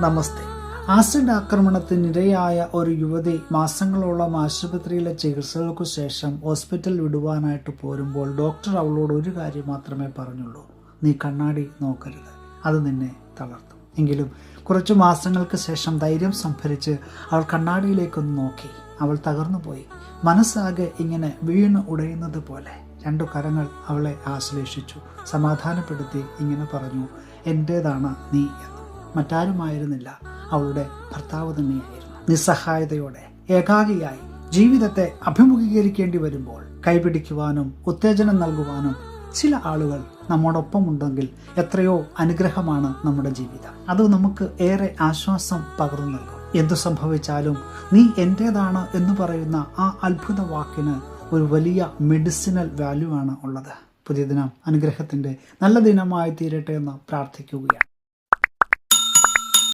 നമസ്തേ. Acid ആക്രമണത്തിനിരയായ ഒരു യുവതി മാസങ്ങളോളം ആശുപത്രിയിലെ ചികിത്സകൾക്കു ശേഷം ഹോസ്പിറ്റൽ വിടുവാനായിട്ട് പോരുമ്പോൾ ഡോക്ടർ അവളോട് ഒരു കാര്യം മാത്രമേ പറഞ്ഞുള്ളൂ: നീ കണ്ണാടി നോക്കരുത്, അത് നിന്നെ തളർത്തും. എങ്കിലും കുറച്ചു മാസങ്ങൾക്ക് ശേഷം ധൈര്യം സംഭരിച്ച് അവൾ കണ്ണാടിയിലേക്കൊന്ന് നോക്കി. അവൾ തകർന്നുപോയി. മനസ്സാകെ ഇങ്ങനെ വീണ് ഉടയുന്നത് പോലെ. 2 കരങ്ങൾ അവളെ ആശ്ലേഷിച്ചു, സമാധാനപ്പെടുത്തി ഇങ്ങനെ പറഞ്ഞു: എൻ്റേതാണ് നീ എന്ന്. മറ്റാരുമായിരുന്നില്ല, അവളുടെ ഭർത്താവ് തന്നെയായിരുന്നു. നിസ്സഹായതയോടെ ഏകാകിയായി ജീവിതത്തെ അഭിമുഖീകരിക്കേണ്ടി വരുമ്പോൾ കൈപിടിക്കുവാനും ഉത്തേജനം നൽകുവാനും ചില ആളുകൾ നമ്മോടൊപ്പം ഉണ്ടെങ്കിൽ എത്രയോ അനുഗ്രഹമാണ് നമ്മുടെ ജീവിതം. അത് നമുക്ക് ഏറെ ആശ്വാസം പകർന്നു നൽകും. എന്തു സംഭവിച്ചാലും നീ എൻ്റേതാണ് എന്ന് പറയുന്ന ആ അത്ഭുത വാക്കിന് ഒരു വലിയ മെഡിസിനൽ വാല്യൂ ആണ് ഉള്ളത്. പുതിയ ദിനം അനുഗ്രഹത്തിൻ്റെ നല്ല ദിനമായി തീരട്ടെ എന്ന് പ്രാർത്ഥിക്കുകയാണ്.